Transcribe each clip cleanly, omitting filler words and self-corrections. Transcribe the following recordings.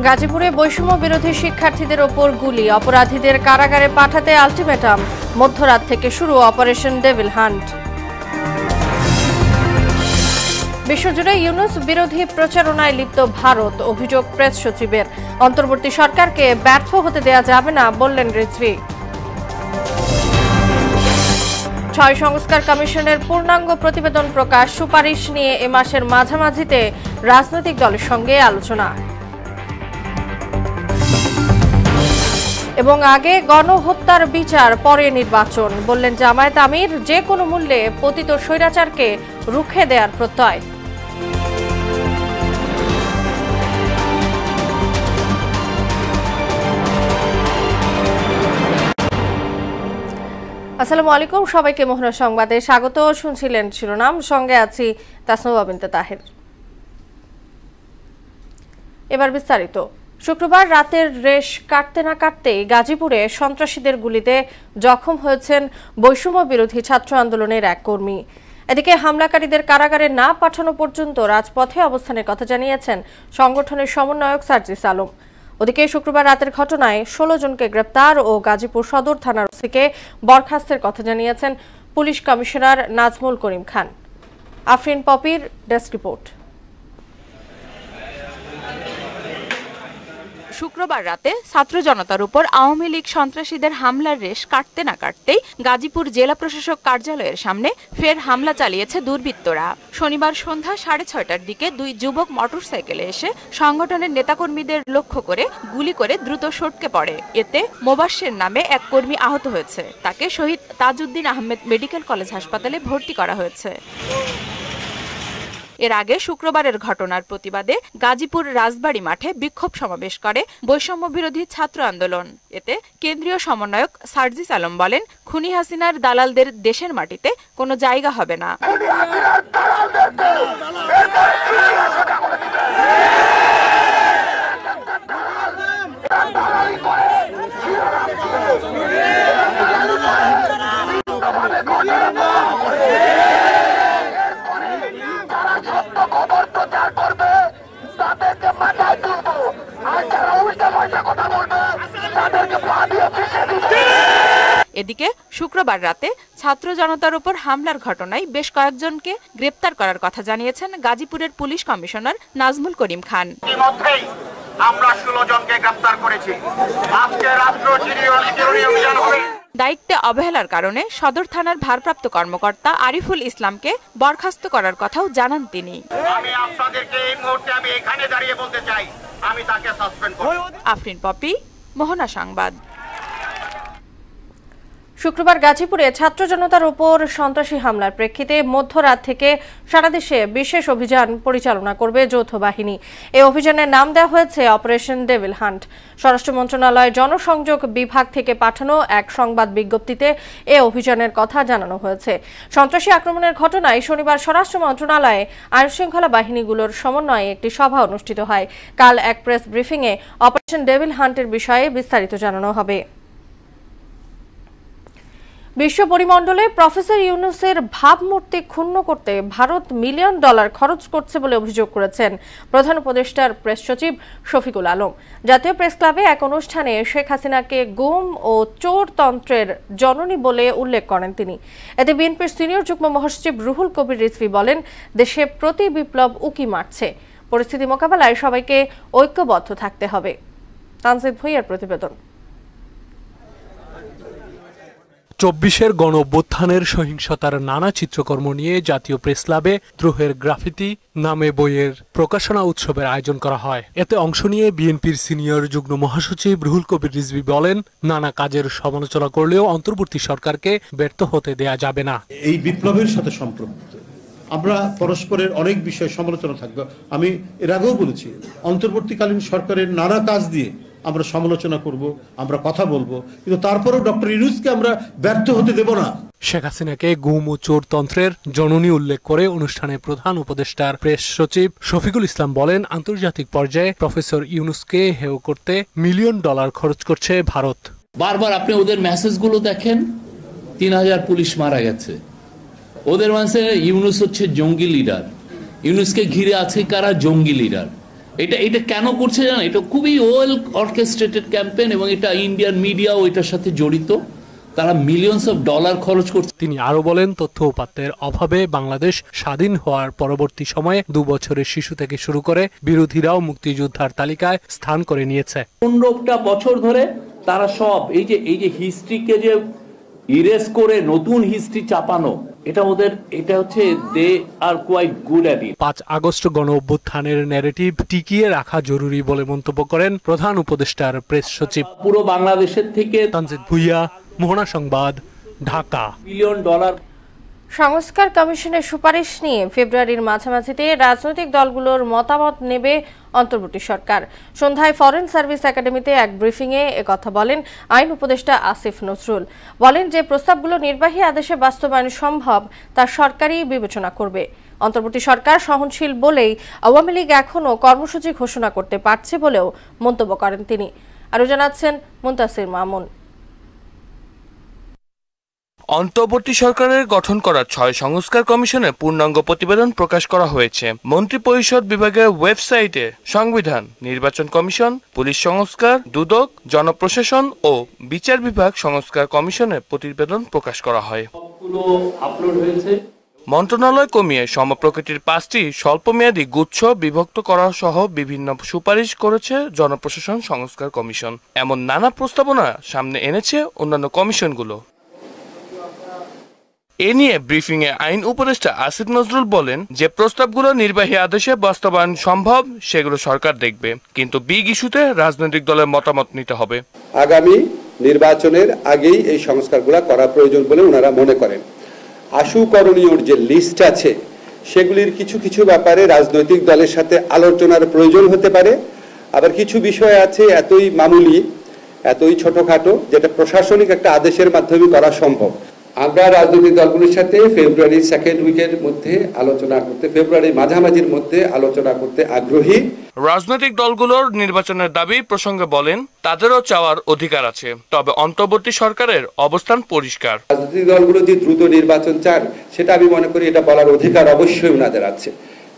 গাজীপুরে বৈষম্য বিরোধী শিক্ষার্থীদের ওপর গুলি, অপরাধীদের কারাগারে পাঠাতে আলটিমেটাম, মধ্যরাত থেকে শুরু অপারেশন ডেভিল হান্ট। বিশ্বজুড়ে ইউনূস বিরোধী প্রচারণায় লিপ্ত ভারত, অভিযোগ প্রেস সচিবের। অন্তর্বর্তী সরকারকে ব্যর্থ হতে দেয়া যাবে না বললেন রিজভী। ৬ সংস্কার কমিশনের পূর্ণাঙ্গ প্রতিবেদন প্রকাশ, সুপারিশ নিয়ে এ মাসের মাঝামাঝিতে রাজনৈতিক দলের সঙ্গে আলোচনা। এবং আগে গণহত্যার বিচার, পরে নির্বাচন, বললেন জামায়াত আমির। যে কোনো মূল্যে পতিত স্বৈরাচারকে রুখে দেওয়ার প্রত্যয়। আসসালামু আলাইকুম, সবাইকে মোহনা সংবাদে স্বাগত। শুনছিলেন শিরোনাম, সঙ্গে আছি তাসনুবা বিনতে তাহের। এবার বিস্তারিত। শুক্রবার রাতের রেশ কাটতে না কাটতেই গাজীপুরে সন্ত্রাসীদের গুলিতে জখম হয়েছেন বৈষম্য বিরোধী ছাত্র আন্দোলনের এক কর্মী। এদিকে হামলাকারীদের কারাগারে না পাঠানো পর্যন্ত রাজপথে অবস্থানের কথা জানিয়েছেন সংগঠনের সমন্বয়ক সার্জিস আলম। ওদিকে শুক্রবার রাতের ঘটনায় 16 জনকে গ্রেপ্তার ও গাজীপুর সদর থানার ওসিকে বরখাস্তের কথা জানিয়েছেন পুলিশ কমিশনার নাজমুল করিম খান। আফরিন পপির ডেস্ক রিপোর্ট। শুক্রবার রাতে ছাত্র জনতার উপর আওয়ামী লীগ সন্ত্রাসীদের হামলার রেশ কাটতে না কাটতেই গাজীপুর জেলা প্রশাসক কার্যালয়ের সামনে ফের হামলা চালিয়েছে দুর্বৃত্তরা। শনিবার সন্ধ্যা 6:30টার দিকে দুই যুবক মোটরসাইকেলে এসে সংগঠনের নেতাকর্মীদের লক্ষ্য করে গুলি করে দ্রুত সটকে পড়ে। এতে মোবাশ্বের নামে এক কর্মী আহত হয়েছে। তাকে শহীদ তাজউদ্দিন আহমেদ মেডিকেল কলেজ হাসপাতালে ভর্তি করা হয়েছে। এর আগে শুক্রবারের ঘটনার প্রতিবাদে গাজীপুর রাজবাড়ী মাঠে বিক্ষোভ সমাবেশ করে বৈষম্য বিরোধী ছাত্র আন্দোলন। এতে কেন্দ্রীয় সমন্বয়ক সার্জিস আলম বলেন, খুনি হাসিনার দালালদের দেশের মাটিতে কোনো জায়গা হবে না। এদিকে শুক্রবার রাতে ছাত্র জনতার উপর হামলার ঘটনায় বেশ কয়েকজনকে গ্রেপ্তার করার কথা জানিয়েছেন গাজীপুরের পুলিশ কমিশনার নাজমুল করিম খান। ইতিমধ্যেই আমরা 16 জনকে গ্রেপ্তার করেছি। আজকে রাত্র অভিযান হবে। দায়িত্বে অবহেলার কারণে সদর থানার ভারপ্রাপ্ত কর্মকর্তা আরিফুল ইসলামকে বরখাস্ত করার কথাও জানান তিনি। আমি আপনাদেরকে এই মুহূর্তে এখানে দাঁড়িয়ে বলতে চাই, আমি তাকে সাসপেন্ড করব। আফরিন পপি, মোহনা সংবাদ। শুক্রবার গাজীপুরে ছাত্র জনতার উপর সন্ত্রাসী হামলার প্রেক্ষিতে মধ্যরাত থেকে সারা দেশে বিশেষ অভিযান পরিচালনা করবে যৌথ বাহিনী। এই অভিযানের নাম দেওয়া হয়েছে অপারেশন ডেভিল হান্ট। স্বরাষ্ট্র মন্ত্রণালয় জনসংযোগ বিভাগ থেকে পাঠানো এক সংবাদ বিজ্ঞপ্তিতে এ অভিযানের কথা জানানো হয়েছে। সন্ত্রাসী আক্রমণের ঘটনায় শনিবার স্বরাষ্ট্র মন্ত্রণালয়ে আইনশৃঙ্খলা বাহিনীগুলোর সমন্বয়ে একটি সভা অনুষ্ঠিত হয়। কাল এক প্রেস ব্রিফিংয়ে অপারেশন ডেভিল হান্টের বিষয়ে বিস্তারিত জানানো হবে। বিশ্ব পরিমণ্ডলে প্রফেসর ইউনূসের ভাবমূর্তি ক্ষুণ্ণ করতে ভারত $1 মিলিয়ন খরচ করছে বলে অভিযোগ করেছেন প্রধান উপদেষ্টার প্রেস সচিব শফিকুল আলম। জাতীয় প্রেস ক্লাবে এক অনুষ্ঠানে শেখ হাসিনাকে গুম ও চোরতন্ত্রের জননী বলে উল্লেখ করেন তিনি। এতে বিএনপির সিনিয়র যুগ্ম মহাসচিব রুহুল কবির রিজভী বলেন, দেশে প্রতি বিপ্লব উকি মারছে, পরিস্থিতি মোকাবেলায় সবাইকে ঐক্যবদ্ধ থাকতে হবে। তানজিদ ভুঁইয়ার প্রতিবেদন। 24-এর গণ অভ্যুত্থানের সহিংসতার নানা চিত্রকর্ম নিয়ে জাতীয় প্রেস ক্লাবে দ্রোহের গ্রাফিতি নামে বইয়ের প্রকাশনা উৎসবের আয়োজন করা হয়। এতে অংশ নিয়ে বিএনপির সিনিয়র যুগ্ম মহাসচিব রুহুল কবির রিজভী বলেন, নানা কাজের সমালোচনা করলেও অন্তর্বর্তী সরকারকে ব্যর্থ হতে দেয়া যাবে না। এই বিপ্লবের সাথে সম্পৃক্ত আমরা পরস্পরের অনেক বিষয়ে সমালোচনা থাকবে। আমি এর আগেও বলেছি, অন্তর্বর্তীকালীন সরকারের নানা কাজ দিয়ে আমরা সমালোচনা করব, আমরা কথা বলবো, কিন্তু তারপরেও ডক্টর ইউনূসকে আমরা ব্যর্থ হতে দেব না। শেখ হাসিনাকে গুম ও চোরতন্ত্রের জননী উল্লেখ করে অনুষ্ঠানে প্রধান উপদেষ্টার প্রেস সচিব শফিকুল ইসলাম বলেন, আন্তর্জাতিক পর্যায়ে প্রফেসর ইউনূসকে হেয় করতে $1 মিলিয়ন খরচ করছে ভারত। বারবার আপনি ওদের মেসেজগুলো দেখেন, 3000 পুলিশ মারা গেছে। ওদের মানে ইউনূস হচ্ছে জঙ্গি লিডার, ইউনূসকে ঘিরে আছে কারা? জঙ্গি লিডার। এটা কেন করছে জানেন? এটা খুবই ওয়েল অর্কেস্ট্রেটেড ক্যাম্পেইন এবং এটা ইন্ডিয়ান মিডিয়াও এটার সাথে জড়িত। তারা মিলিয়নস অফ ডলার খরচ করছে। তিনি আরো বলেন, তথ্য উপাত্তের অভাবে বাংলাদেশ স্বাধীন হওয়ার পরবর্তী সময়ে 2 বছরের শিশু থেকে শুরু করে বিরোধীরাও মুক্তিযোদ্ধার তালিকায় স্থান করে নিয়েছে। 15টা বছর ধরে তারা সব এই যে হিস্ট্রিকে যে ইরেজ করে নতুন হিস্ট্রি চাপানো, এটা হচ্ছে they are quite good at it. 5 August গণ অভ্যুত্থানের ন্যারেটিভ টিকিয়ে রাখা জরুরি বলে মন্তব্য করেন প্রধান উপদেষ্টার প্রেস সচিব। পুরো বাংলাদেশের থেকে তানজিদ ভুইয়া, মোহনা সংবাদ, ঢাকা। বিলিয়ন ডলার সংস্কার কমিশনের সুপারিশ নিয়ে ফেব্রুয়ারির মাঝামাঝিতে রাজনৈতিক দলগুলোর মতামত নেবে অন্তর্বর্তী সরকার। সন্ধ্যায় ফরেন সার্ভিস একাডেমিতে এক ব্রিফিংয়ে একথা বলেন আইন উপদেষ্টা আসিফ নজরুল। বলেন, যে প্রস্তাবগুলো নির্বাহী আদেশে বাস্তবায়ন সম্ভব তা সরকারই বিবেচনা করবে। অন্তর্বর্তী সরকার সহনশীল বলেই আওয়ামী লীগ এখনও কর্মসূচি ঘোষণা করতে পারছে বলেও মন্তব্য করেন তিনি। আরও জানাচ্ছেন মুনতাসির মামুন। অন্তর্বর্তী সরকারের গঠন করা 6 সংস্কার কমিশনের পূর্ণাঙ্গ প্রতিবেদন প্রকাশ করা হয়েছে মন্ত্রিপরিষদ বিভাগের ওয়েবসাইটে। সংবিধান, নির্বাচন কমিশন, পুলিশ সংস্কার, দুদক, জনপ্রশাসন ও বিচার বিভাগ সংস্কার কমিশনের প্রতিবেদন প্রকাশ করা হয়। মন্ত্রণালয় কমিয়ে সমপ্রকৃতির 5টি স্বল্পমেয়াদী গুচ্ছ বিভক্ত করা সহ বিভিন্ন সুপারিশ করেছে জনপ্রশাসন সংস্কার কমিশন। এমন নানা প্রস্তাবনা সামনে এনেছে অন্যান্য কমিশনগুলো। এ নিয়ে ব্রিফিংয়ে আইন উপদেষ্টা আসিফ নজরুল বলেন, যে প্রস্তাবগুলো নির্বাহী আদেশে বাস্তবায়ন সম্ভব সেগুলো সরকার দেখবে, কিন্তু বিগ ইস্যুতে রাজনৈতিক দলের মতামত নিতে হবে। আগামী নির্বাচনের আগেই এই সংস্কারগুলো করা প্রয়োজন বলে ওনারা মনে করেন। আশু করণীয় যে লিস্ট আছে সেগুলির কিছু কিছু ব্যাপারে রাজনৈতিক দলের সাথে আলোচনার প্রয়োজন হতে পারে। আবার কিছু বিষয় আছে এতই মামুলি, এতই ছোটখাটো, যেটা প্রশাসনিক একটা আদেশের মাধ্যমে করা সম্ভব। আমরা রাজনৈতিক দলগুলির সাথে ফেব্রুয়ারির সেকেন্ড উইকের মধ্যে আলোচনা করতে, ফেব্রুয়ারির মাঝামাঝির মধ্যে আলোচনা করতে আগ্রহী। রাজনৈতিক দলগুলোর নির্বাচনের দাবি প্রসঙ্গে বলেন, তাদেরও চাওয়ার অধিকার আছে, তবে অন্তর্বর্তী সরকারের অবস্থান পরিষ্কার। রাজনৈতিক দলগুলো যে দ্রুত নির্বাচন চান সেটা আমি মনে করি এটা বলার অধিকার অবশ্যই ওনাদের আছে,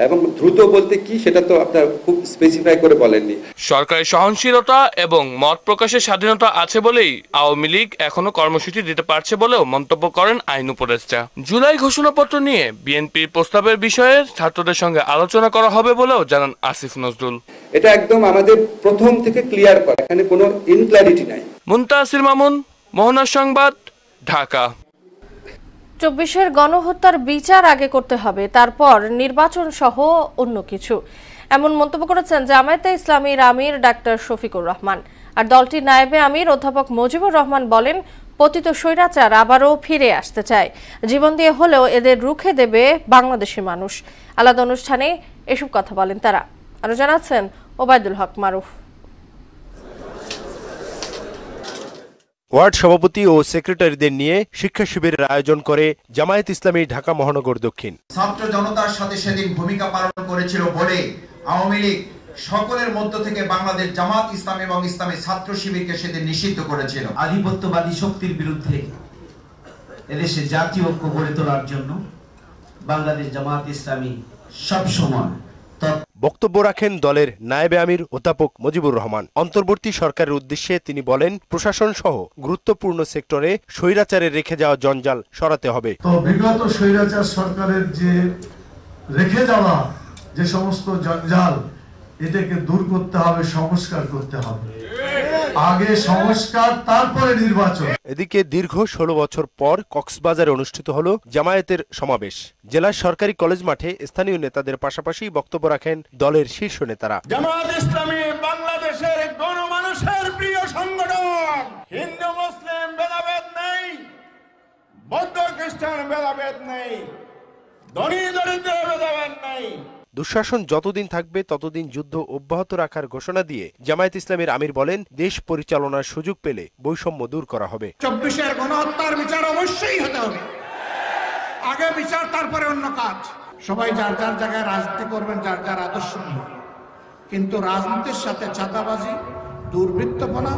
এবং দ্রুত বলতে কি সেটা তো আপনার খুব স্পেসিফাই করে বলেননি। সরকারি সহনশীলতা এবং মত প্রকাশের স্বাধীনতা আছে বলেই আওয়ামী লীগ এখনো কর্মসূচি দিতে পারছে বলেও মন্তব্য করেন আইন উপদেষ্টা। জুলাই ঘোষণাপত্র নিয়ে বিএনপির প্রস্তাবের বিষয়ে ছাত্রদের সঙ্গে আলোচনা করা হবে বলেও জানান আসিফ নজরুল। এটা একদম আমাদের প্রথম থেকে ক্লিয়ার করা, এখানে কোনো ইনক্লারিটি নাই। মুনতাসির মামুন, মোহনা সংবাদ, ঢাকা। 24-এর গণহত্যার বিচার আগে করতে হবে, তারপর নির্বাচন সহ অন্য কিছু, এমন মন্তব্য করেছেন জামায়াতে ইসলামীর আমির ডাক্তার শফিকুর রহমান। আর দলটির নায়েবে আমির অধ্যাপক মুজিবুর রহমান বলেন, পতিত স্বৈরাচার আবারও ফিরে আসতে চায়, জীবন দিয়ে হলেও এদের রুখে দেবে বাংলাদেশের মানুষ। আলাদা অনুষ্ঠানে এসব কথা বলেন তারা। আরও জানাচ্ছেন ওবায়দুল হক মারুফ। ওয়ার্ড সভাপতি ও সেক্রেটারিদের নিয়ে শিক্ষা শিবিরের আয়োজন করে জামায়াত ইসলামী ঢাকা মহানগর দক্ষিণ। ছাত্র জনতার সাথে সেদিন ভূমিকা পালন করেছিল বলে আওয়ামী লীগ সকলের মধ্য থেকে বাংলাদেশ জামাত ইসলাম এবং ইসলামী ছাত্র শিবিরকে সেদিন নিষিদ্ধ করেছিল। আধিপত্যবাদী শক্তির বিরুদ্ধে এদেশে জাতীয় ঐক্য গড়ে তোলার জন্য বাংলাদেশ জামাত ইসলামী সবসময়। বক্তব্য রাখেন দলের নায়েবে আমির অধ্যাপক মুজিবুর রহমান। অন্তর্বর্তী সরকারের উদ্দেশ্যে তিনি বলেন, প্রশাসন সহ গুরুত্বপূর্ণ সেক্টরে স্বৈরাচারের রেখে যাওয়া জঞ্জাল সরাতে হবে। তো বিগত স্বৈরাচার সরকারের যে রেখে যাওয়া যে সমস্ত জঞ্জাল, এটাকে দূর করতে হবে, সংস্কার করতে হবে। আগে সংস্কার, তারপরে নির্বাচন। এদিকে দীর্ঘ 16 বছর পর কক্সবাজারে অনুষ্ঠিত হলো জামায়াতের সমাবেশ। জেলার সরকারি কলেজ মাঠে স্থানীয় নেতাদের পাশাপাশি বক্তব্য রাখেন দলের শীর্ষ নেতারা। জামায়াত ইসলামী বাংলাদেশের গণমানুষের প্রিয় সংগঠন। হিন্দু মুসলিম ভেদাভেদ নেই, বৌদ্ধ খ্রিস্টান ভেদাভেদ নেই, ধনী দরিদ্র ভেদাভেদ নেই। দুঃশাসন যতদিন থাকবে ততদিন যুদ্ধ অব্যাহত রাখার ঘোষণা দিয়ে জামায়াত ইসলামের আমির বলেন, দেশ পরিচালনার সুযোগ পেলে বৈষম্য দূর করা হবে। 24-এর গণহত্যার বিচার অবশ্যই হতে হবে। আগে বিচার, তারপরে অন্য কাজ। সবাই যার যার জায়গায় রাজনীতি করবেন, যার যার আদর্শ নিয়ে, কিন্তু রাজনীতির সাথে চাঁদাবাজি, দুর্বৃত্তপনা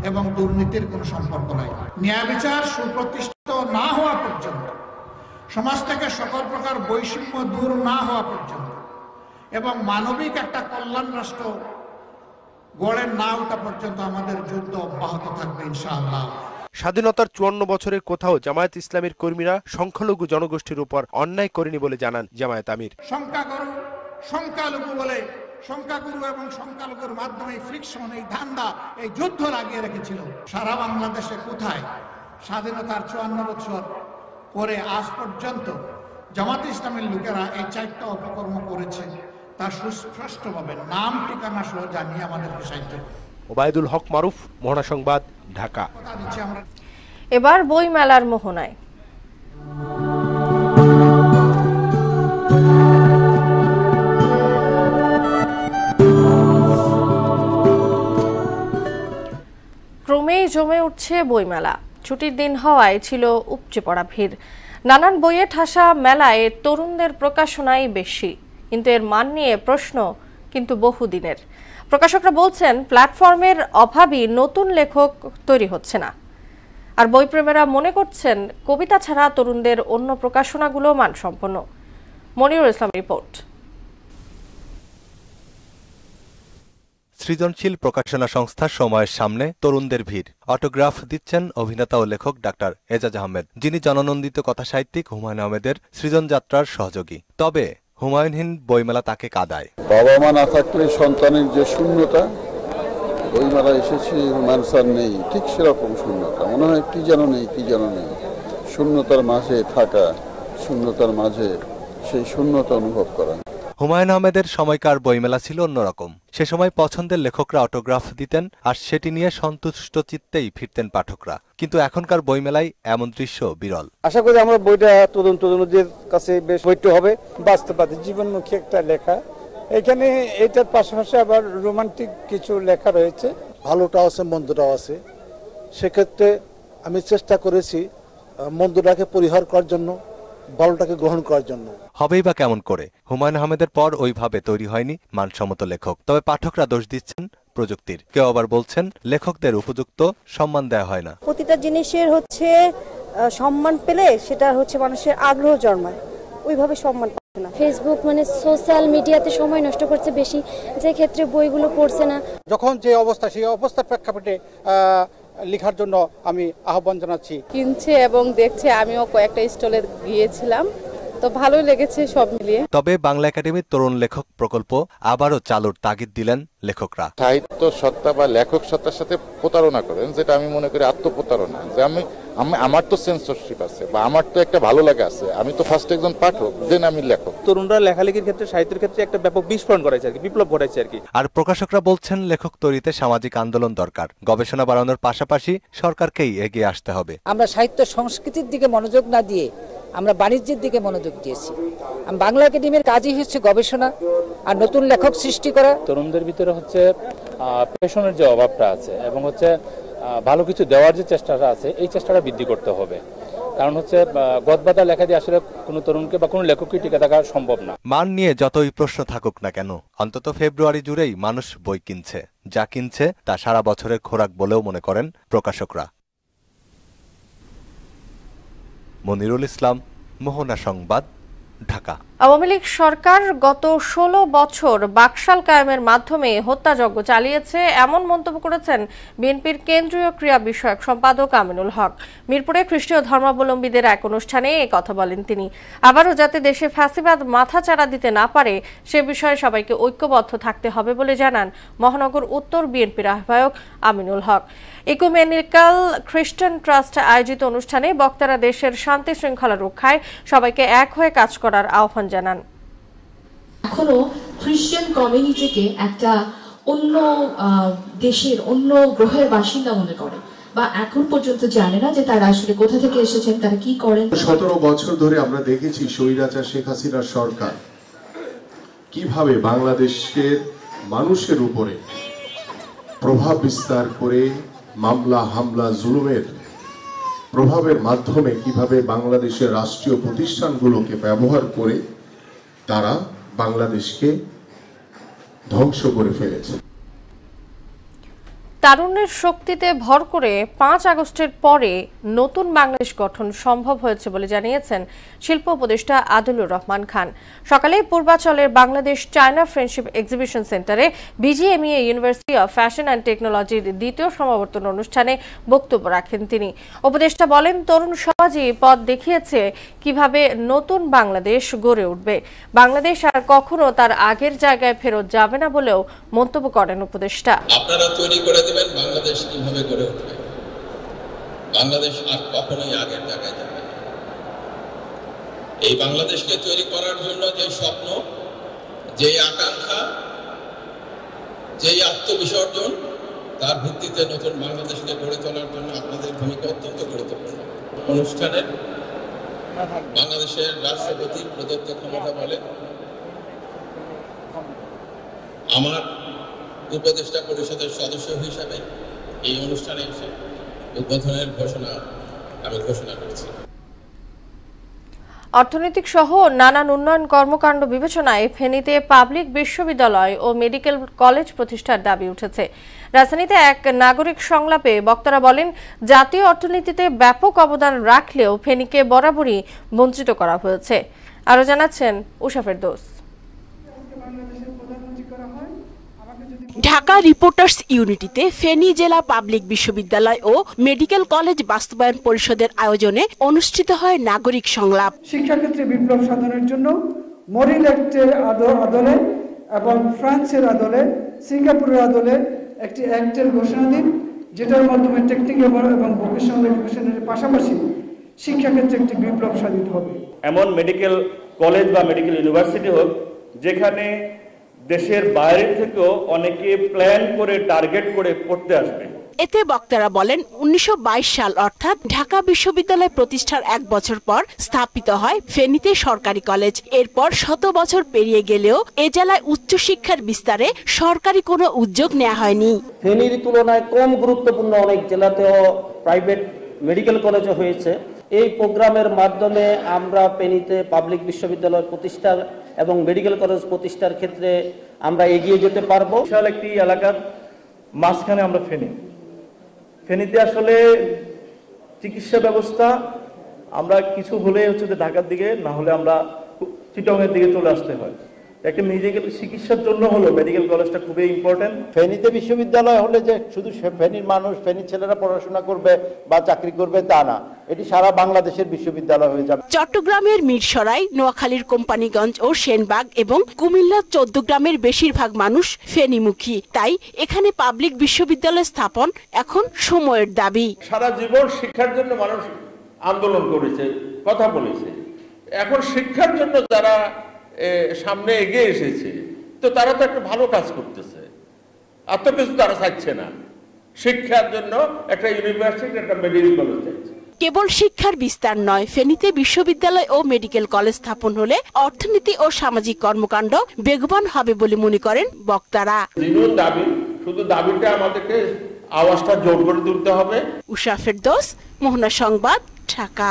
এবং দুর্নীতির কোনো সম্পর্ক নাই। ন্যায় বিচার সুপ্রতিষ্ঠিত না হওয়া পর্যন্ত, সমাজ থেকে সকল প্রকার বৈষম্য দূর না হওয়া পর্যন্ত এবং মানবিক একটা কল্যাণ রাষ্ট্র গড়ে না ওঠা পর্যন্ত আমাদের যুদ্ধ অব্যাহত থাকবে ইনশাআল্লাহ। স্বাধীনতার 54 বছরের কোথাও জামায়াত ইসলামীর কর্মীরা সংখ্যালঘু জনগোষ্ঠীর উপর অন্যায় করেনি বলে জানান জামায়াত আমির। সংখ্যালঘু বলে সংখ্যাগুরু এবং সংখ্যালঘুর মাধ্যমে ফ্রিকশন, এই ধান্দা, এই যুদ্ধ লাগিয়ে রেখেছিল। সারা বাংলাদেশে কোথায় স্বাধীনতার 54 বছর পরে আজ পর্যন্ত জামাত ইসলামের লোকেরা এই 4টা অপকর্ম করেছে তা সুস্পষ্টভাবে নাম ঠিকানা সহ জানিয়ে আমাদেরকে সাহায্য করে। ওবায়দুল হক মারুফ, মোহনা সংবাদ, ঢাকা। এবার বই মেলার মোহনায়। ক্রমেই জমে উঠছে বইমেলা। ছুটির দিন হওয়ায় ছিল উপচে পড়া ভিড়। নানান বইয়ে ঠাসা মেলায় তরুণদের প্রকাশনাই বেশি, কিন্তু এর মান নিয়ে প্রশ্ন কিন্তু বহুদিনের। প্রকাশকরা বলছেন প্ল্যাটফর্মের অভাবই নতুন লেখক তৈরি হচ্ছে না। আর বইপ্রেমীরা মনে করছেন কবিতা ছাড়া তরুণদের অন্য প্রকাশনাগুলো মানসম্পন্ন। মনিরুল ইসলাম রিপোর্ট। সৃজনশীল প্রকাশনা সংস্থার সময়ের সামনে তরুণদের ভিড়। অটোগ্রাফ দিচ্ছেন অভিনেতা ও লেখক ডাক্তার এজাজ আহমেদ, যিনি জননন্দিত কথাসাহিত্যিক হুমায়ুন আহমেদের সৃজনযাত্রার সহযোগী। তবে হুমায়ুনহীন বইমেলা তাকে কাঁদায়। বাবা মা না থাকলে সন্তানের যে শূন্যতা, বইমেলা এসেছে হুমায়ুন স্যার নেই, ঠিক সেরকম শূন্যতা মনে হয় কি যেন নেই, কি যেন নেই। শূন্যতার মাঝে থাকা, শূন্যতার মাঝে সেই শূন্যতা অনুভব করা। হুমায়ুন আহমেদের সময়কার বইমেলা ছিল অন্যরকম। সে সময় পছন্দের লেখকরা অটোগ্রাফ দিতেন আর সেটি নিয়ে সন্তুষ্ট চিত্তেই ফিরতেন পাঠকরা। কিন্তু এখনকার বইমেলায় এমন দৃশ্য বিরল। আশা করি আমরা বইটা তরুণদের কাছে বেশ বইটা হবে, বাস্তববাদী জীবনমুখী একটা লেখা। এখানে এটার পাশাপাশি আবার রোমান্টিক কিছু লেখা রয়েছে, ভালোটাও আছে মন্দটাও আছে। সেক্ষেত্রে আমি চেষ্টা করেছি মন্দটাকে পরিহার করার জন্য, ভালোটাকে গ্রহণ করার জন্য। হবেই বা কেমন করে? হুমায়ুন আহমেদের পর ওইভাবে তৈরি হয়নি মানসম্মত লেখক। তবে পাঠকরা দোষ দিচ্ছেন প্রযুক্তির। কেউ আবার বলছেন লেখকদের উপযুক্ত সম্মান দেওয়া হয় না। প্রতিটা জিনিসের সম্মান পেলে সেটা মানুষের আগ্রহ জন্মায়, ওইভাবে সম্মান পাচ্ছে না। ফেসবুক সোশ্যাল মিডিয়াতে সময় নষ্ট করছে বেশি, যে ক্ষেত্রে বইগুলো পড়ছে না। যখন যে অবস্থা, সেই অবস্থার প্রেক্ষাপটে লেখার জন্য আমি আহ্বান জানাচ্ছি। কিনছে এবং দেখছে, আমিও কয়েকটা স্টলে গিয়েছিলাম, তো ভালোই লেগেছে সব মিলিয়ে। তবে বাংলা একাডেমির তরুণ লেখক প্রকল্প আবারও চালুর তাগিদ দিলেন লেখকরা। সাহিত্য সত্তা বা লেখক সত্তার সাথে প্রতারণা করেন, যেটা আমি মনে করি আত্মপ্রতারণা। যে আমার তো সেন্সরশিপ আছে বা আমার তো একটা ভালো লাগা আছে, আমি তো ফার্স্ট একজন পাঠক, দেন আমি লেখক। তরুণরা লেখালেখির ক্ষেত্রে, সাহিত্যের ক্ষেত্রে একটা ব্যাপক বিস্ফোরণ করেছে আর কি, বিপ্লব ঘটেছে আর কি। আর প্রকাশকরা বলছেন লেখক তৈরিতে সামাজিক আন্দোলন দরকার। গবেষণা বাড়ানোর পাশাপাশি সরকারকেই এগিয়ে আসতে হবে। আমরা সাহিত্য সংস্কৃতির দিকে মনোযোগ না দিয়ে আমরা বাণিজ্যের দিকে মনোযোগ দিয়েছি। বাংলা একাডেমির কাজই হচ্ছে গবেষণা আর নতুন লেখক সৃষ্টি করা। তরুণদের ভিতরে প্যাশনের যে অভাবটা আছে এবং ভালো কিছু দেওয়ার যে চেষ্টাটা আছে, এই চেষ্টাটা বৃদ্ধি করতে হবে। কারণ গদবাদা লেখা দিয়ে আসলে কোনো তরুণকে বা কোনো লেখককে টিকে থাকা সম্ভব না। মান নিয়ে যতই প্রশ্ন থাকুক না কেন, অন্তত ফেব্রুয়ারি জুড়েই মানুষ বই কিনছে। যা কিনছে তা সারা বছরের খোরাক বলেও মনে করেন প্রকাশকরা। মনিরুল ইসলাম, মোহনা সংবাদ, ঢাকা। আওয়ামী লীগ সরকার গত 16 বছর বাকশাল কায়েমের মাধ্যমে হত্যাযজ্ঞ চালিয়েছে, এমন মন্তব্য করেছেন বিএনপির কেন্দ্রীয় ক্রীড়া বিষয়ক সম্পাদক আমিনুল হক। মিরপুরে খ্রিস্টীয় ধর্মাবলম্বীদের এক অনুষ্ঠানে এই কথা বলেন তিনি। আবারও যাতে দেশে ফ্যাসিবাদ মাথাচাড়া দিতে না পারে সে বিষয়ে সবাইকে ঐক্যবদ্ধ থাকতে হবে বলে জানান মহানগর উত্তর বিএনপির আহ্বায়ক আমিনুল হক। ইকুমেনিক্যাল খ্রিস্টান ট্রাস্ট আয়োজিত অনুষ্ঠানে বক্তারা দেশের শান্তি শৃঙ্খলা রক্ষায় সবাইকে এক হয়ে কাজ করার আহ্বান জানান। এখনো খ্রিস্টান কমিউনিটিকে একটা অন্য দেশের, অন্য গ্রহের বাসিন্দা মনে করে বা এখন পর্যন্ত জানে না যে তারা আসলে কোথা থেকে এসেছেন, তারা কি করেন। 17 বছর ধরে আমরা দেখেছি স্বৈরাচার শেখ হাসিনার সরকার কিভাবে বাংলাদেশের মানুষের উপরে প্রভাব বিস্তার করে মামলা, হামলা, জুলুমের প্রভাবের মাধ্যমে কিভাবে বাংলাদেশের রাষ্ট্রীয় প্রতিষ্ঠানগুলোকে ব্যবহার করে তারা বাংলাদেশকে ধ্বংস করে ফেলেছে। তারুণ্যের শক্তিতে ভর করে 5 আগস্টের পরে নতুন বাংলাদেশ গঠন সম্ভব হয়েছে বলে জানিয়েছেন শিল্প উপদেষ্টা আদিলুর রহমান খান। সকালে পূর্বাচলের বাংলাদেশ চায়না ফ্রেন্ডশিপ এক্সিবিশন সেন্টারে BGMEA university of fashion and টেকনোলজির দ্বিতীয় সমাবর্তন অনুষ্ঠানে বক্তব্য রাখেন তিনি। উপদেষ্টা বলেন, তরুণ সমাজই পথ দেখিয়েছে কিভাবে নতুন বাংলাদেশ গড়ে উঠবে। বাংলাদেশ আর কখনো তার আগের জায়গায় ফেরত যাবে না বলেও মন্তব্য করেন উপদেষ্টা। আপনারা তৈরি করে দেবেন বাংলাদেশ কিভাবে গড়ে উঠবে। বাংলাদেশ আর কখনোই আগের জায়গায় যাবে না। এই বাংলাদেশকে তৈরি করার জন্য যে স্বপ্ন, যে আকাঙ্ক্ষা, যে আত্মবিসর্জন, তার ভিত্তিতে নতুন বাংলাদেশকে গড়ে তোলার জন্য আপনাদের ভূমিকা অত্যন্ত গুরুত্বপূর্ণ। অনুষ্ঠানের বাংলাদেশের রাষ্ট্রপতি প্রদত্ত ক্ষমতা বলে আমার উপদেষ্টা পরিষদের সদস্য হিসাবে এই অনুষ্ঠানে এসে উদ্বোধনের আমি ঘোষণা করছি। অর্থনৈতিক সহ নানান উন্নয়ন কর্মকাণ্ড বিবেচনায় ফেনীতে পাবলিক বিশ্ববিদ্যালয় ও মেডিকেল কলেজ প্রতিষ্ঠার দাবি উঠেছে। রাজধানীতে এক নাগরিক সংলাপে বক্তারা বলেন, জাতীয় অর্থনীতিতে ব্যাপক অবদান রাখলেও ফেনীকে বরাবরই বঞ্চিত করা হয়েছে। আরও জানাচ্ছেন উষা ফেরদৌস। ঢাকা রিপোর্টার্স ইউনিটিতে ফেনী জেলা পাবলিক বিশ্ববিদ্যালয় ও মেডিকেল কলেজ বাস্তবায়ন পরিষদের আয়োজনে অনুষ্ঠিত হয় নাগরিক সংলাপ। শিক্ষাক্ষেত্রে বিপ্লব সাধনের জন্য মরিল অ্যাক্টের আদলে এবং ফ্রান্সের আদলে, সিঙ্গাপুরের আদলে একটি অ্যাক্টের ঘোষণা দিন, যেটার মাধ্যমে টেকনিক্যাল এবং ভোকেশনাল এডুকেশনের পাশাপাশি শিক্ষাক্ষেত্রে একটি বিপ্লব সাধিত হবে। এমন মেডিকেল কলেজ বা মেডিকেল ইউনিভার্সিটি হোক যেখানে দেশের বাইরে থেকেও অনেকে প্ল্যান করে টার্গেট করে পড়তে আসবে। এতে বক্তারা বলেন, 1922 সাল অর্থাৎ ঢাকা বিশ্ববিদ্যালয় প্রতিষ্ঠার 1 বছর পর স্থাপিত হয় ফেনীতে সরকারি কলেজ। এরপর 100 বছর পেরিয়ে গেলেও এ জেলায় উচ্চশিক্ষার বিস্তারে সরকারি কোনো উদ্যোগ নেওয়া হয়নি। ফেনীর তুলনায় কম গুরুত্বপূর্ণ অনেক জেলাতেও প্রাইভেট মেডিকেল কলেজও হয়েছে। এই প্রোগ্রামের মাধ্যমে আমরা ফেনীতে পাবলিক বিশ্ববিদ্যালয় প্রতিষ্ঠা এবং মেডিকেল কলেজ প্রতিষ্ঠার ক্ষেত্রে আমরা এগিয়ে যেতে পারবো। বিশাল একটি এলাকার মাঝখানে আমরা ফেনীতে আসলে চিকিৎসা ব্যবস্থা আমরা কিছু হলে হচ্ছে ঢাকার দিকে, না হলে আমরা চিটংয়ের দিকে চলে আসতে হয়। একটা মেডিকেল চিকিৎসার জন্য হলো মেডিকেল কলেজটা খুবই ইম্পর্টেন্ট। ফেনীতে বিশ্ববিদ্যালয় হলে যে শুধু ফেনীর মানুষ, ফেনীর ছেলেরা পড়াশোনা করবে বা চাকরি করবে তা না, এটি সারা বাংলাদেশের বিশ্ববিদ্যালয় হয়ে যাবে। চট্টগ্রামের মিরসরাই, নোয়াখালীর কোম্পানীগঞ্জ ও সেনবাগ এবং কুমিল্লা 14 গ্রামের বেশিরভাগ মানুষ ফেনীমুখী। তাই এখানে পাবলিক বিশ্ববিদ্যালয় স্থাপন এখন সময়ের দাবি। সারা জীবন শিক্ষার জন্য মানুষ আন্দোলন করেছে, কথা বলেছে। এখন শিক্ষার জন্য যারা সামনে এগিয়ে এসেছে, তো তারা তো একটা ভালো কাজ করতেছে, আর তো কিছু তারা চাইছে না। শিক্ষার জন্য একটা ইউনিভার্সিটি, একটা মেডিকেল কলেজ চাইছে। কেবল শিক্ষার বিস্তার নয়, ফেনীতে বিশ্ববিদ্যালয় ও মেডিকেল কলেজ স্থাপন হলে অর্থনীতি ও সামাজিক কর্মকাণ্ড বেগবান হবে বলে মনে করেন বক্তারা। দাবি, শুধু দাবিটা আমাদেরকে আওয়াজটা জোর করে তুলতে হবে। উষা ফেরদৌস, মোহনা সংবাদ, ঢাকা।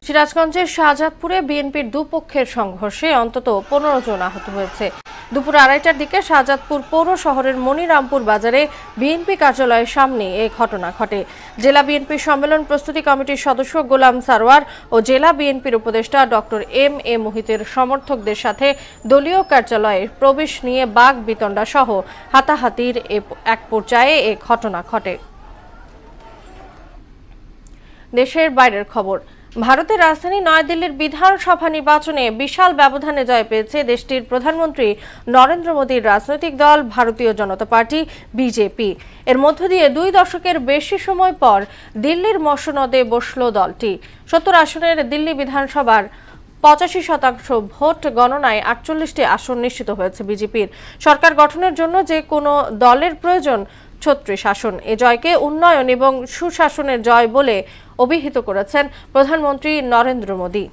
সিরাজগঞ্জের শাহজাদপুরে বিএনপির দুপক্ষের সংঘর্ষে অন্তত 15 জন আহত হয়েছে। দুপুর 2:30টার দিকে শাহজাদপুর পৌর শহরের মনিরামপুর বাজারে বিএনপি কার্যালয়ের সামনে এ ঘটনা ঘটে। জেলা বিএনপি সম্মেলন প্রস্তুতি কমিটির সদস্য গোলাম সারওয়ার ও জেলা বিএনপির উপদেষ্টা ডক্টর এম.এ. মোহিতের সমর্থকদের সাথে দলীয় কার্যালয়ে প্রবেশ নিয়ে বাক বিতণ্ডা সহ হাতাহাতির এক পর্যায়ে এ ঘটনা ঘটে। দেশের বাইরের খবর। ভারতের রাজধানী নয়াদিল্লির বিধানসভা নির্বাচনে বিশাল ব্যবধানে জয় পেয়েছে দেশটির প্রধানমন্ত্রী নরেন্দ্র মোদীর রাজনৈতিক দল ভারতীয় জনতা পার্টি বিজেপি। এর মধ্য দিয়ে 2 দশকের বেশি সময় পর দিল্লির মসনদে বসল দলটি। 70 আসনের দিল্লি বিধানসভার 85% ভোট গণনায় 48টি আসন নিশ্চিত হয়েছে বিজেপির। সরকার গঠনের জন্য যে কোনো দলের প্রয়োজন 36 আসন। এ জয়কে উন্নয়ন এবং সুশাসনের জয় বলে অভিহিত করেছেন প্রধানমন্ত্রী নরেন্দ্র মোদী।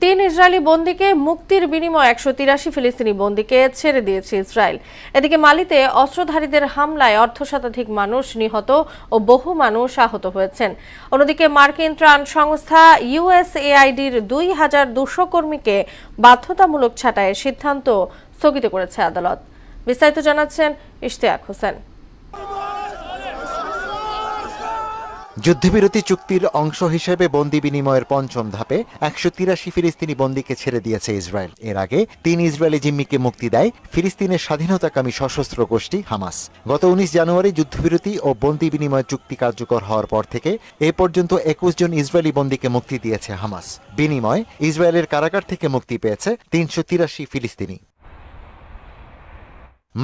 3 ইসরায়েলি বন্দীকে মুক্তির বিনিময়ে 183 ফিলিস্তিনি বন্দীকে ছেড়ে দিয়েছে ইসরায়েল। এদিকে মালিতে অস্ত্রধারীদের হামলায় অর্ধশতাধিক মানুষ নিহত ও বহু মানুষ আহত হয়েছেন। অন্যদিকে মার্কিন ত্রাণ সংস্থা ইউএসএআইডির 2200 কর্মীকে বাধ্যতামূলক ছাঁটাইয়ের সিদ্ধান্ত স্থগিত করেছে আদালত। বিস্তারিত জানাচ্ছেন ইশতিয়াক হোসেন। যুদ্ধবিরতি চুক্তির অংশ হিসেবে বন্দি বিনিময়ের পঞ্চম ধাপে 183 ফিলিস্তিনি বন্দীকে ছেড়ে দিয়েছে ইসরায়েল। এর আগে 3 ইসরায়েলি জিম্মিকে মুক্তি দেয় ফিলিস্তিনের স্বাধীনতাকামী সশস্ত্র গোষ্ঠী হামাস। গত 19 জানুয়ারি যুদ্ধবিরতি ও বন্দি বিনিময় চুক্তি কার্যকর হওয়ার পর থেকে এ পর্যন্ত 21 জন ইসরায়েলি বন্দীকে মুক্তি দিয়েছে হামাস। বিনিময় ইসরায়েলের কারাগার থেকে মুক্তি পেয়েছে 383 ফিলিস্তিনি।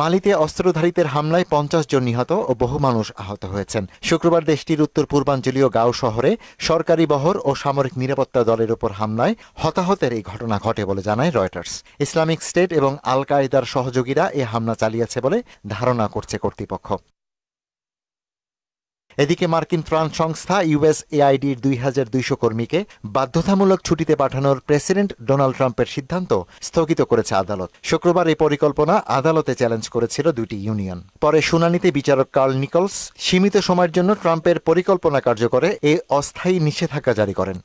মালিতে অস্ত্রধারীদের হামলায় 50 জন নিহত ও বহু মানুষ আহত হয়েছেন। শুক্রবার দেশটির উত্তর পূর্বাঞ্চলীয় গাও শহরে সরকারি বহর ও সামরিক নিরাপত্তা দলের উপর হামলায় হতাহতের এই ঘটনা ঘটে বলে জানায় রয়টার্স। ইসলামিক স্টেট এবং আল কায়েদার সহযোগীরা এ হামলা চালিয়েছে বলে ধারণা করছে কর্তৃপক্ষ। এদিকে মার্কিন ত্রাণ সংস্থা USAIDর 2200 কর্মীকে বাধ্যতামূলক ছুটিতে পাঠানোর প্রেসিডেন্ট ডোনাল্ড ট্রাম্পের সিদ্ধান্ত স্থগিত করেছে আদালত। শুক্রবার এই পরিকল্পনা আদালতে চ্যালেঞ্জ করেছিল দুটি ইউনিয়ন। পরে শুনানিতে বিচারক কার্ল নিকলস সীমিত সময়ের জন্য ট্রাম্পের পরিকল্পনা কার্যকরে এ অস্থায়ী নিষেধাজ্ঞা জারি করেন।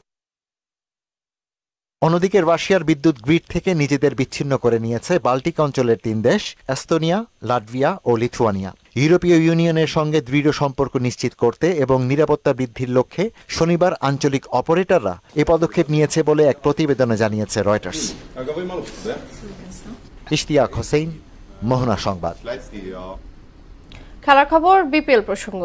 অন্যদিকে রাশিয়ার বিদ্যুৎ গ্রিড থেকে নিজেদের বিচ্ছিন্ন করে নিয়েছে বাল্টিক অঞ্চলের 3 দেশ এস্তোনিয়া, লাটভিয়া ও লিথুয়ানিয়া। ইউরোপীয় ইউনিয়নের সঙ্গে দৃঢ় সম্পর্ক নিশ্চিত করতে এবং নিরাপত্তা বৃদ্ধির লক্ষ্যে শনিবার আঞ্চলিক অপারেটররা এ পদক্ষেপ নিয়েছে বলে এক প্রতিবেদনে জানিয়েছে রয়টার্স। ইশতিয়াক হোসেন, মোহনা সংবাদ। খেলার খবর, বিপিএল প্রসঙ্গ।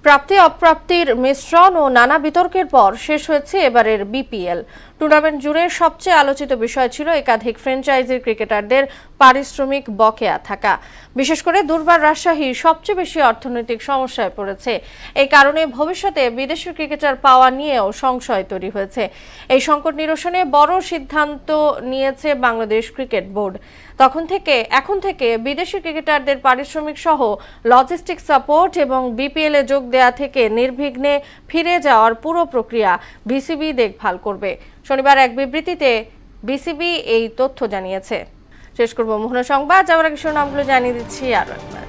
প্রাপ্তি অপ্রাপ্তির মিশ্রণ ও নানা বিতর্কের পর শেষ হয়েছে এবারের বিপিএল। টুর্নামেন্ট জুড়ে সবচেয়ে আলোচিত বিষয় ছিল একাধিক ফ্র্যাঞ্চাইজির ক্রিকেটারদের পারিশ্রমিক বকেয়া থাকা। বিশেষ করে দুর্বার রাজশাহী সবচেয়ে বেশি অর্থনৈতিক সমস্যায় পড়েছে। এই কারণে ভবিষ্যতে বিদেশি ক্রিকেটার পাওয়া নিয়েও সংশয় তৈরি হয়েছে। এই সংকট নিরসনে বড় সিদ্ধান্ত নিয়েছে বাংলাদেশ ক্রিকেট বোর্ড। এখন থেকে বিদেশি ক্রিকেটারদের পারিশ্রমিক সহ লজিস্টিক সাপোর্ট এবং বিপিএল-এ যোগ দেয়া থেকে নির্বিঘ্নে ফিরে যাওয়ার পুরো প্রক্রিয়া বিসিবি দেখভাল করবে। শনিবার এক বিবৃতিতে বিসিবি এই তথ্য জানিয়েছে। শেষ করব মোহনা সংবাদ, যাওয়ার আগে নামগুলো জানিয়ে দিচ্ছি আরো একবার।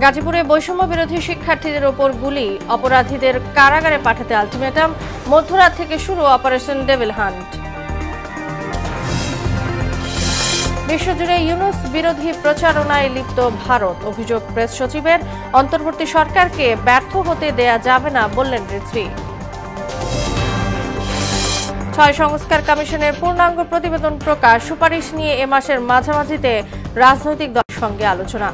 গাজীপুরে বৈষম্য বিরোধী শিক্ষার্থীদের ওপর গুলি, অপরাধীদের কারাগারে পাঠাতে আলটিমেটাম, মধ্যরাত থেকে শুরু অপারেশন ডেভিল হান্ট। বিশ্বজুড়ে ইউনূস বিরোধী প্রচারণায় লিপ্ত ভারত, অভিযোগ প্রেস সচিবের। অন্তর্বর্তী সরকারকে ব্যর্থ হতে দেয়া যাবে না বললেন রিজভী। 6 সংস্কার কমিশনের পূর্ণাঙ্গ প্রতিবেদন প্রকাশ, সুপারিশ নিয়ে এ মাসের মাঝামাঝিতে রাজনৈতিক দলের সঙ্গে আলোচনা।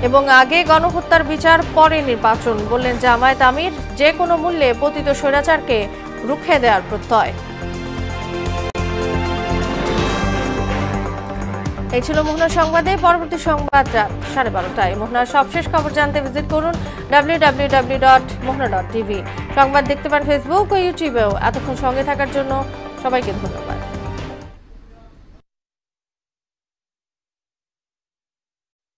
এবং আগে গণহত্যার বিচার, পরে নির্বাচন বললেন জামায়াত আমির। যে কোনো মূল্যে পতিত স্বৈরাচারকে রুখে দেওয়ার প্রত্যয়। এই ছিল মোহনা সংবাদে। পরবর্তী সংবাদ 12:30টায়। মোহনার সবশেষ খবর জানতে ভিজিট করুন www.mohna.tv। সংবাদ দেখতে পান ফেসবুক ও ইউটিউবেও। এতক্ষণ সঙ্গে থাকার জন্য সবাইকে ধন্যবাদ।